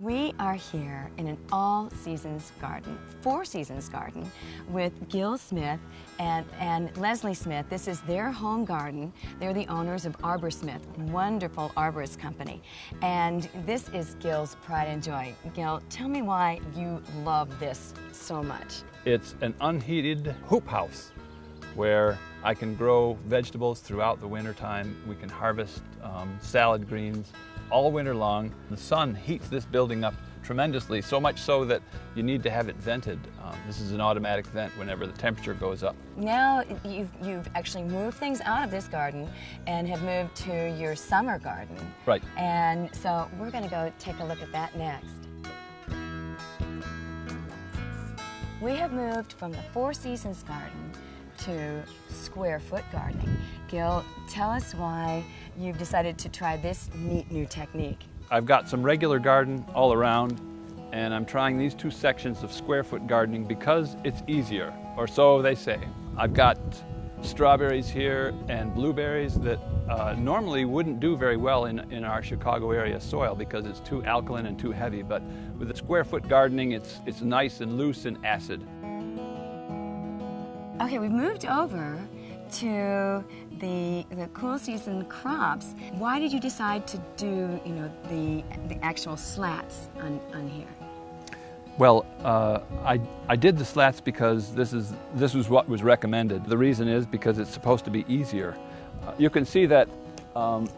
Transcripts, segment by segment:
We are here in an all-seasons garden, four-seasons garden, with Gil Smith and Leslie Smith. This is their home garden. They're the owners of Arbor Smith, wonderful arborist company. And this is Gil's pride and joy. Gil, tell me why you love this so much. It's an unheated hoop house where I can grow vegetables throughout the winter time. We can harvest salad greens all winter long. The sun heats this building up tremendously, so much so that you need to have it vented. This is an automatic vent whenever the temperature goes up. Now you've actually moved things out of this garden and have moved to your summer garden. Right. And so we're going to go take a look at that next. We have moved from the Four Seasons garden to square foot gardening. Gil, tell us why you've decided to try this neat new technique. I've got some regular garden all around, and I'm trying these two sections of square foot gardening because it's easier, or so they say. I've got strawberries here and blueberries that normally wouldn't do very well in our Chicago area soil because it's too alkaline and too heavy, but with the square foot gardening it's nice and loose and acid. Okay, we've moved over to the cool season crops. Why did you decide to do, the actual slats on here? Well, I did the slats because this was what was recommended. The reason is because it's supposed to be easier. You can see that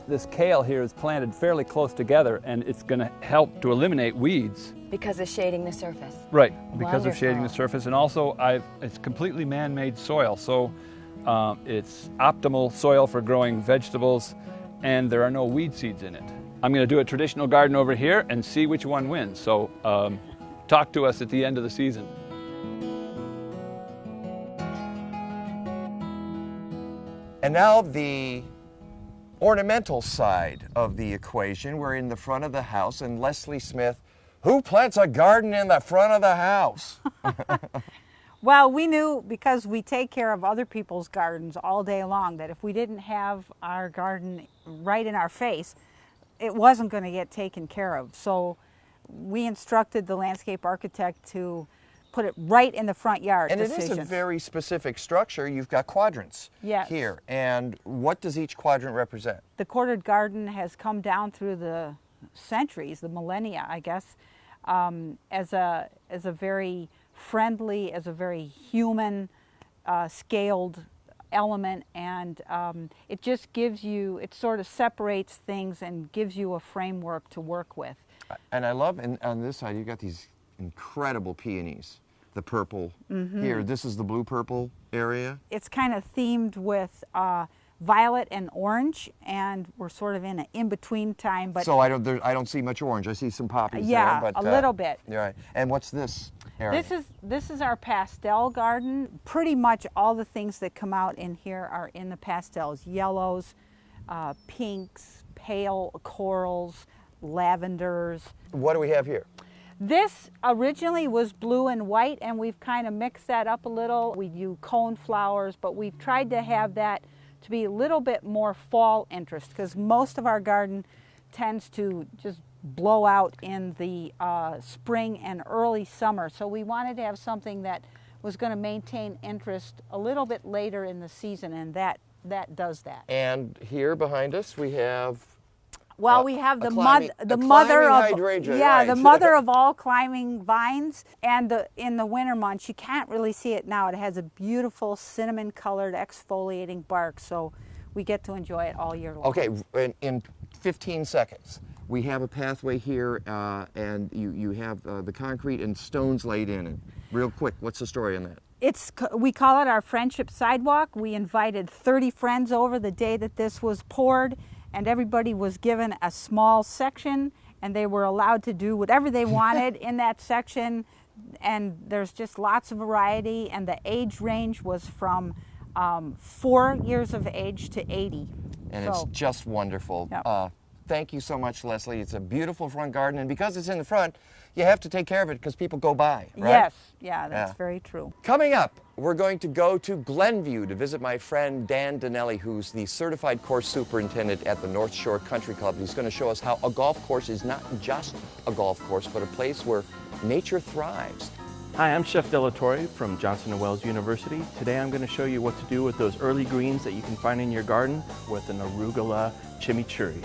this kale here is planted fairly close together, and it's going to help to eliminate weeds. Because of shading the surface. Right, because Wonderful. of shading the surface, and also it's completely man-made soil, so it's optimal soil for growing vegetables, and there are no weed seeds in it. I'm going to do a traditional garden over here and see which one wins, so talk to us at the end of the season. And now the ornamental side of the equation. We're in the front of the house, and Leslie Smith, who plants a garden in the front of the house? Well, we knew, because we take care of other people's gardens all day long, that if we didn't have our garden right in our face, it wasn't going to get taken care of. So we instructed the landscape architect to put it right in the front yard. And it is a very specific structure. You've got quadrants here. And what does each quadrant represent? The quartered garden has come down through the centuries, the millennia, I guess, as a very friendly, as a very human scaled element, and it just gives you, it sort of separates things and gives you a framework to work with. And I love, and on this side you've got these incredible peonies. The purple here, this is the blue-purple area. It's kind of themed with violet and orange, and we're sort of in an in-between time. But so I don't see much orange. I see some poppies there, but a little bit. You're right. And what's this area? This is our pastel garden. Pretty much all the things that come out in here are in the pastels: yellows, pinks, pale corals, lavenders. What do we have here? This originally was blue and white, and we've kind of mixed that up a little. We do cone flowers, but we've tried to have that to be a little bit more fall interest, because most of our garden tends to just blow out in the spring and early summer. So we wanted to have something that was going to maintain interest a little bit later in the season, and that does that. And here behind us we have we have the mother of all climbing vines, and in the winter months, you can't really see it now. It has a beautiful cinnamon-colored exfoliating bark, so we get to enjoy it all year long. Okay, in 15 seconds, we have a pathway here, and you have the concrete and stones laid in it. Real quick, what's the story on that? We call it our friendship sidewalk. We invited 30 friends over the day that this was poured, and everybody was given a small section, and they were allowed to do whatever they wanted in that section. And there's just lots of variety, and the age range was from 4 years of age to 80. And it's just wonderful. Yep. Thank you so much, Leslie. It's a beautiful front garden, and because it's in the front, you have to take care of it because people go by, right? Yes, yeah, that's Yeah. very true. Coming up, we're going to go to Glenview to visit my friend Dan Donnelly, who's the certified course superintendent at the North Shore Country Club. He's going to show us how a golf course is not just a golf course, but a place where nature thrives. Hi, I'm Chef Delatorre from Johnson & Wales University. Today I'm going to show you what to do with those early greens that you can find in your garden with an arugula chimichurri.